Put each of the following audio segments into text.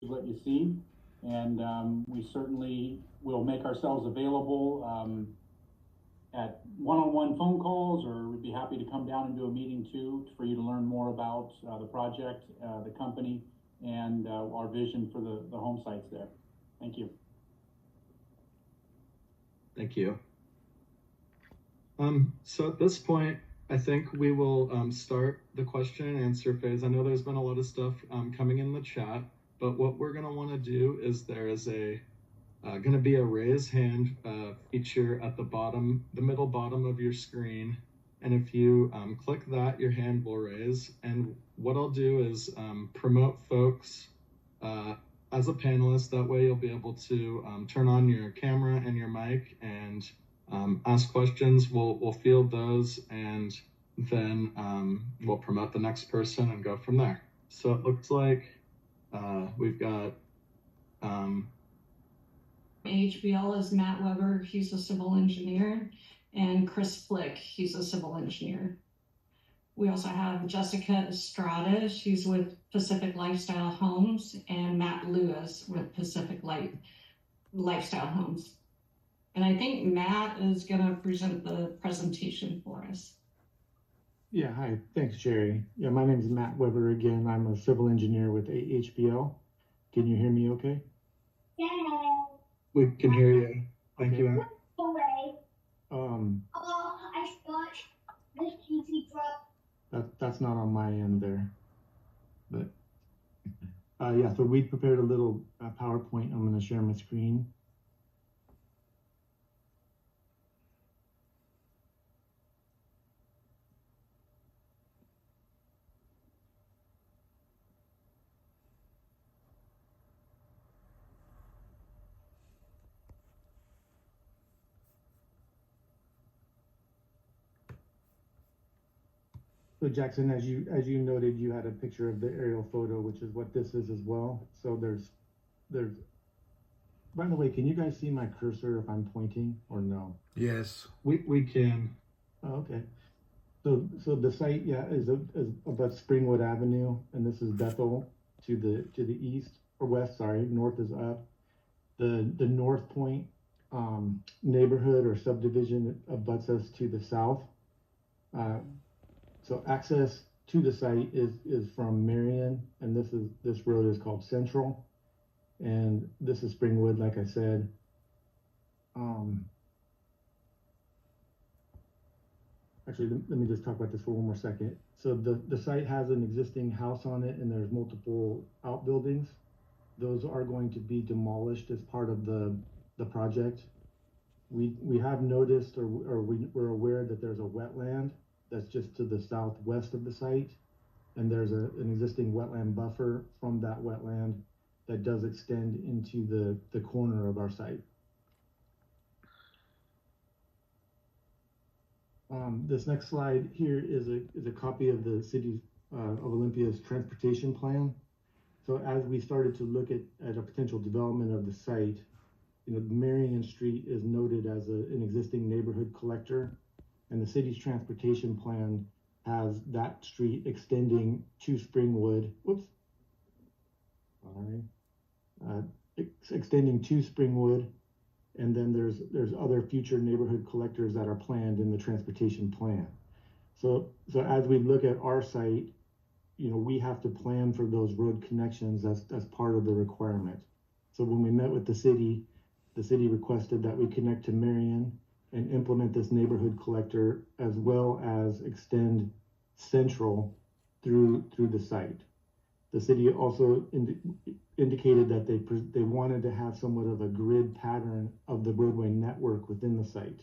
let you see. And we certainly will make ourselves available at one-on-one phone calls, or we'd be happy to come down and do a meeting too for you to learn more about the project, the company, and our vision for the home sites there. Thank you. Thank you. So at this point, I think we will start the question and answer phase. I know there's been a lot of stuff coming in the chat, but what we're gonna wanna do is there is gonna be a raise hand feature at the middle bottom of your screen. And if you click that, your hand will raise. And what I'll do is promote folks as a panelist. That way you'll be able to turn on your camera and your mic and ask questions. We'll field those, and then we'll promote the next person and go from there. So it looks like we've got HBL is Matt Weber, he's a civil engineer, and Chris Flick, he's a civil engineer. We also have Jessica Estrada, she's with Pacific Lifestyle Homes, and Matt Lewis with Pacific Lifestyle Homes. And I think Matt is gonna present the presentation for us. Yeah, hi, thanks, Jerry. Yeah, my name is Matt Weber again. I'm a civil engineer with AHBL. Can you hear me okay? Yeah. We can hear you. Thank Okay. you, Matt. I got this PC drop. That's not on my end there, but yeah. So we prepared a little PowerPoint. I'm going to share my screen. So Jackson, as you noted, you had a picture of the aerial photo, which is what this is as well. So there's, by the way, can you guys see my cursor if I'm pointing or no? Yes, we can. Oh, okay. So the site, yeah, is above Springwood Avenue, and this is Bethel to the east or west. Sorry, north is up. The North Point neighborhood or subdivision abuts us to the south. So access to the site is from Marion, and this road is called Central, and this is Springwood, like I said. Actually, let me just talk about this for one more second. So the site has an existing house on it, and there's multiple outbuildings. Those are going to be demolished as part of the project. We have noticed, or we're aware that there's a wetland that's just to the southwest of the site, and there's an existing wetland buffer from that wetland that does extend into the corner of our site. This next slide here is a copy of the City of Olympia's transportation plan. So as we started to look at a potential development of the site, Marion Street is noted as an existing neighborhood collector, and the city's transportation plan has that street extending to Springwood. Whoops. Sorry. Extending to Springwood, and then there's other future neighborhood collectors that are planned in the transportation plan. So as we look at our site, we have to plan for those road connections as part of the requirement. So when we met with the city requested that we connect to Marion and implement this neighborhood collector, as well as extend Central through the site. The city also indicated that they wanted to have somewhat of a grid pattern of the roadway network within the site.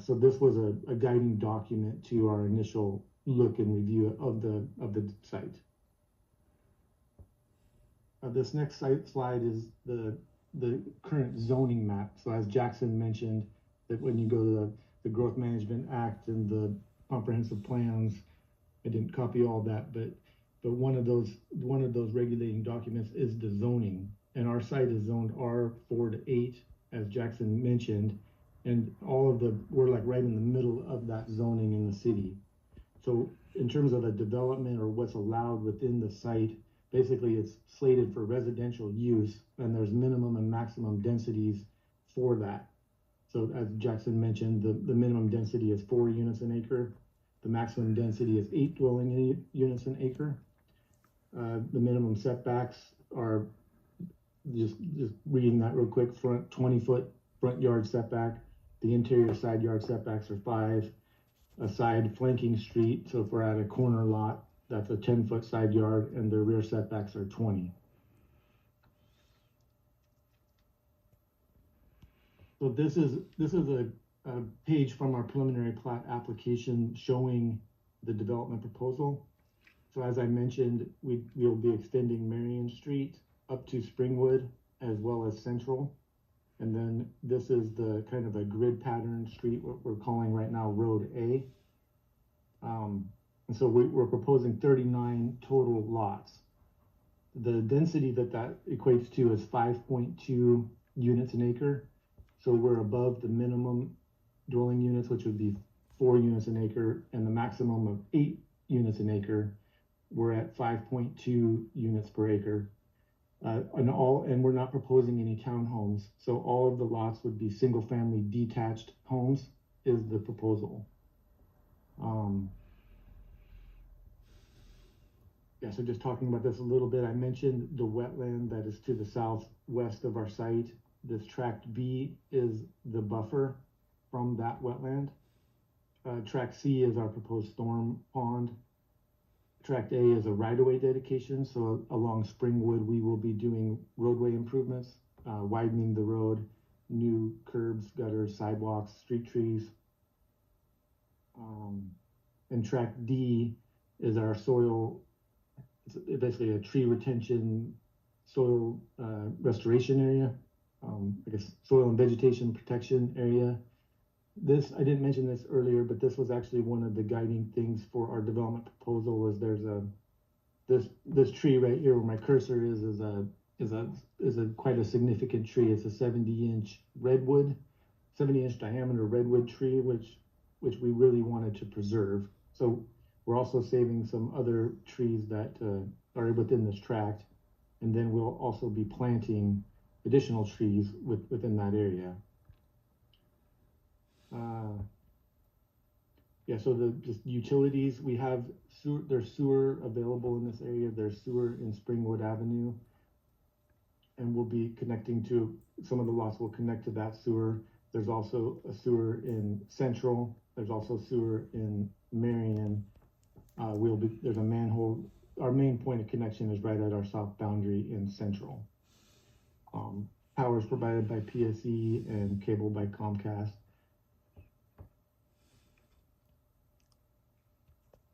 So this was a guiding document to our initial look and review of the site. This next slide is the current zoning map. So as Jackson mentioned, that when you go to the Growth Management Act and the comprehensive plans, I didn't copy all that, but one of those regulating documents is the zoning, and our site is zoned R4 to 8, as Jackson mentioned, and we're like right in the middle of that zoning in the city. So in terms of a development or what's allowed within the site, basically it's slated for residential use, and there's minimum and maximum densities for that. So as Jackson mentioned, the minimum density is 4 units an acre. The maximum density is 8 dwelling units an acre. The minimum setbacks are, just reading that real quick, 20-foot front yard setback. The interior side yard setbacks are 5. A side flanking street, so if we're at a corner lot, that's a 10-foot side yard, and the rear setbacks are 20. So this is a page from our preliminary plat application showing the development proposal. So as I mentioned, we'll be extending Marion Street up to Springwood as well as Central. And then this is the kind of a grid pattern street, what we're calling right now Road A. And so we're proposing 39 total lots. The density that equates to is 5.2 units an acre. So we're above the minimum dwelling units, which would be 4 units an acre, and the maximum of 8 units an acre. We're at 5.2 units per acre. And we're not proposing any townhomes. So all of the lots would be single family detached homes is the proposal. Yeah, so just talking about this a little bit, I mentioned the wetland that is to the southwest of our site. This tract B is the buffer from that wetland. Tract C is our proposed storm pond. Tract A is a right-of-way dedication, so along Springwood we will be doing roadway improvements, widening the road, new curbs, gutters, sidewalks, street trees. And Tract D is our soil, it's basically a tree retention, soil restoration area, I guess soil and vegetation protection area. This, I didn't mention this earlier, but this was actually one of the guiding things for our development proposal. Was there's this tree right here where my cursor is quite a significant tree. It's a 70-inch redwood, 70-inch diameter redwood tree, which we really wanted to preserve. So we're also saving some other trees that are within this tract, and then we'll also be planting additional trees within that area. Yeah, so just utilities, we have sewer, there's sewer available in this area. There's sewer in Springwood Avenue, and we'll be connecting to, some of the lots will connect to that sewer. There's also a sewer in Central. There's also sewer in Marion. There's a manhole. Our main point of connection is right at our south boundary in Central. Power is provided by PSE and cable by Comcast.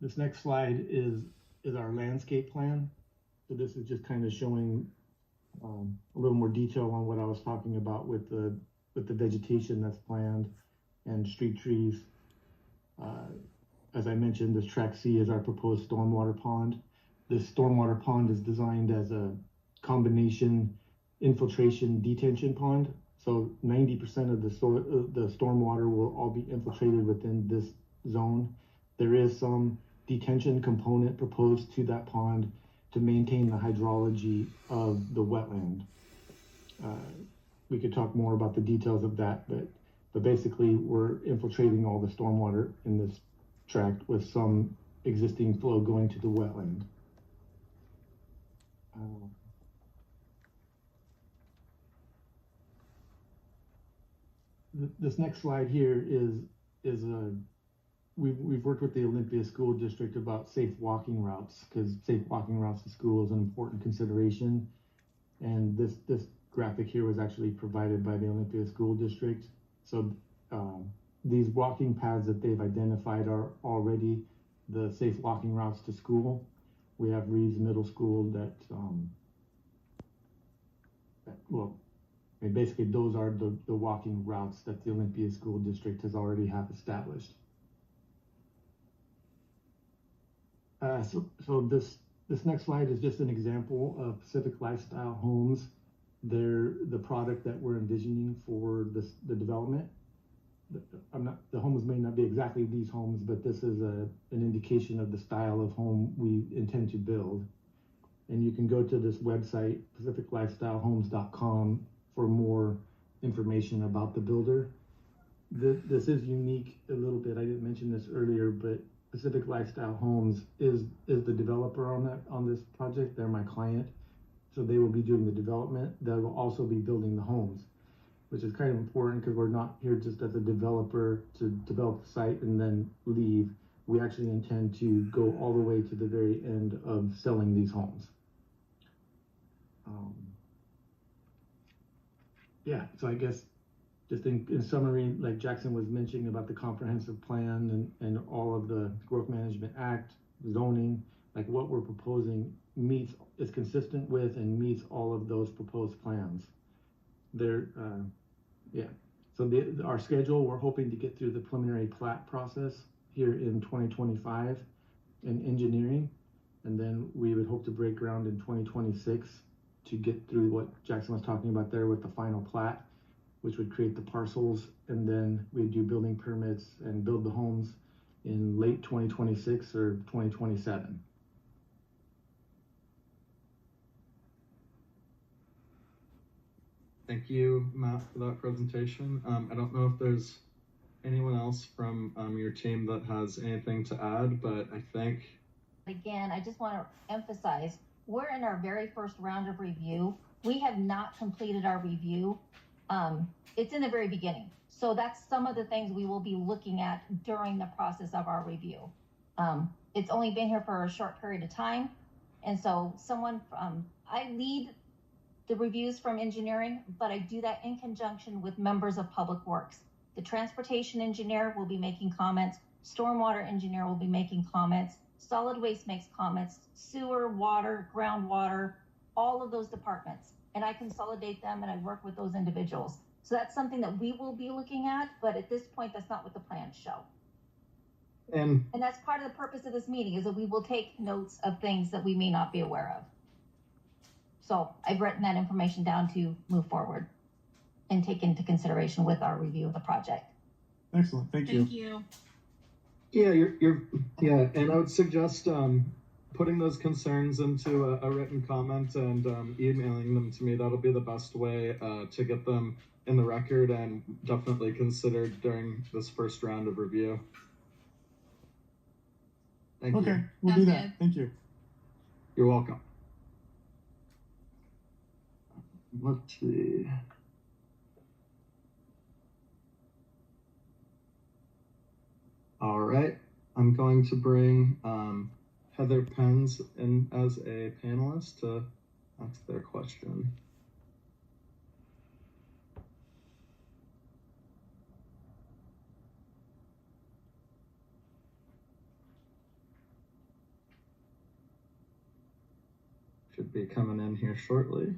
This next slide is our landscape plan. So this is just kind of showing a little more detail on what I was talking about with the vegetation that's planned and street trees. As I mentioned, this tract C is our proposed stormwater pond. This stormwater pond is designed as a combination infiltration detention pond. So 90% of the stormwater will all be infiltrated within this zone. There is some detention component proposed to that pond to maintain the hydrology of the wetland. We could talk more about the details of that, but basically we're infiltrating all the stormwater in this tract with some existing flow going to the wetland. This next slide here is we've worked with the Olympia School District about safe walking routes, because safe walking routes to school is an important consideration. And this graphic here was actually provided by the Olympia School District. So these walking paths that they've identified are already the safe walking routes to school. We have Reeves Middle School basically those are the walking routes that the Olympia School District has already have established. So this next slide is just an example of Pacific Lifestyle Homes. They're the product that we're envisioning for the development. The homes may not be exactly these homes, but this is an indication of the style of home we intend to build. And you can go to this website, pacificlifestylehomes.com, for more information about the builder. This is unique a little bit. I didn't mention this earlier, but Pacific Lifestyle Homes is the developer on this project. They're my client, so they will be doing the development. They will also be building the homes, which is kind of important because we're not here just as a developer to develop the site and then leave. We actually intend to go all the way to the very end of selling these homes. Yeah, so I guess just in summary, like Jackson was mentioning about the comprehensive plan and all of the Growth Management Act, zoning, like what we're proposing is consistent with and meets all of those proposed plans. So our schedule, we're hoping to get through the preliminary plat process here in 2025 in engineering, and then we would hope to break ground in 2026 to get through what Jackson was talking about there with the final plat, which would create the parcels, and then we'd do building permits and build the homes in late 2026 or 2027. Thank you, Matt, for that presentation. I don't know if there's anyone else from your team that has anything to add, but I think... Again, I just want to emphasize, we're in our very first round of review. We have not completed our review. It's in the very beginning. So that's some of the things we will be looking at during the process of our review. It's only been here for a short period of time. And so I lead the reviews from engineering, but I do that in conjunction with members of Public Works. The transportation engineer will be making comments, stormwater engineer will be making comments, solid waste makes comments, sewer, water, groundwater, all of those departments. And I consolidate them and I work with those individuals. So that's something that we will be looking at, but at this point, that's not what the plans show. And that's part of the purpose of this meeting, is that we will take notes of things that we may not be aware of. So I've written that information down to move forward and take into consideration with our review of the project. Excellent, thank you. Thank you. Yeah, and I would suggest putting those concerns into a written comment and emailing them to me. That'll be the best way to get them in the record and definitely considered during this first round of review. Thank you. Okay, we'll do that. Thank you. You're welcome. Let's see. All right, I'm going to bring Heather Penns in as a panelist to ask their question. Should be coming in here shortly.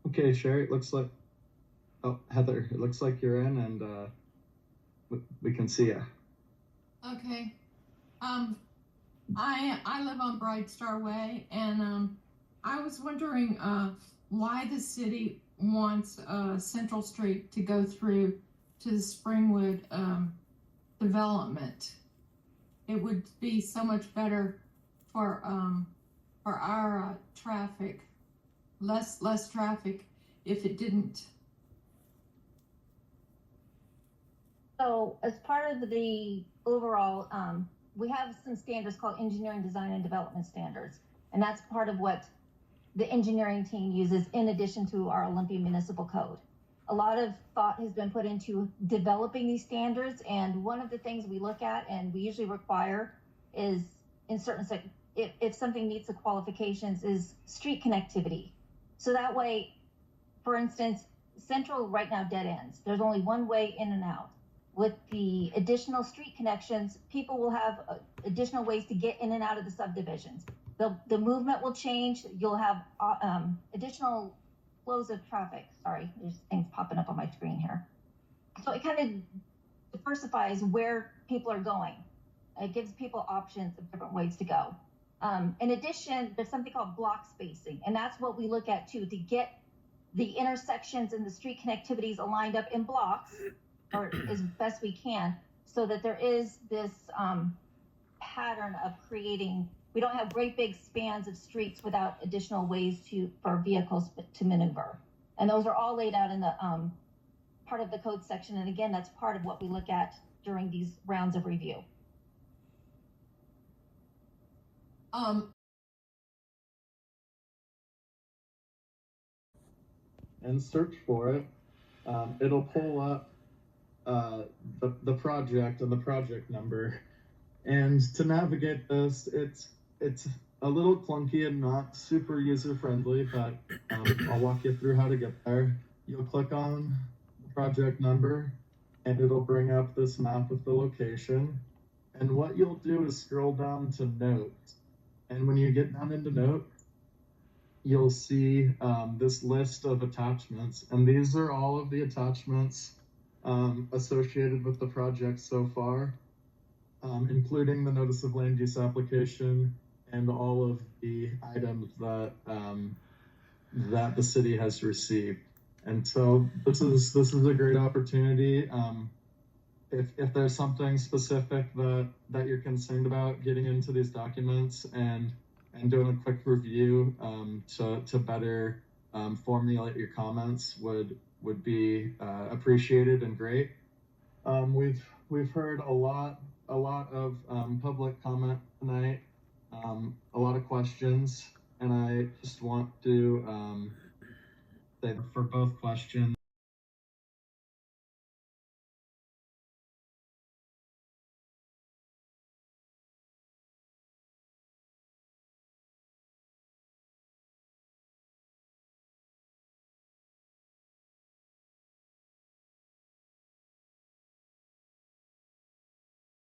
Okay, Sherry, it looks like, oh, Heather, it looks like you're in and we can see you. Okay. I live on Bright Star Way, and I was wondering why the city wants Central Street to go through to the Springwood development. It would be so much better for our traffic, less traffic if it didn't. So as part of the overall, we have some standards called engineering design and development standards. And that's part of what the engineering team uses in addition to our Olympia Municipal Code. A lot of thought has been put into developing these standards. And one of the things we look at and we usually require is in certain, if something meets the qualifications, is street connectivity. So that way, for instance, Central right now dead ends. There's only one way in and out. With the additional street connections, people will have additional ways to get in and out of the subdivisions. The movement will change. You'll have additional flows of traffic. Sorry, there's things popping up on my screen here. So it kind of diversifies where people are going. It gives people options of different ways to go. In addition, there's something called block spacing, and that's what we look at too, to get the intersections and the street connectivities aligned up in blocks, or as best we can, so that there is this pattern of creating, we don't have great big spans of streets without additional ways for vehicles to maneuver. And those are all laid out in the part of the code section. And again, that's part of what we look at during these rounds of review. And search for it. It'll pull up the project and the project number. And to navigate this, it's a little clunky and not super user friendly, but I'll walk you through how to get there. You'll click on the project number and it'll bring up this map of the location. And what you'll do is scroll down to note. And when you get down into note, you'll see this list of attachments. And these are all of the attachments associated with the project so far, including the notice of land use application and all of the items that that the city has received. And so this is a great opportunity. If there's something specific that you're concerned about, getting into these documents and doing a quick review to better formulate your comments would be appreciated and great. We've heard a lot of public comment tonight, a lot of questions, and I just want to say for both questions,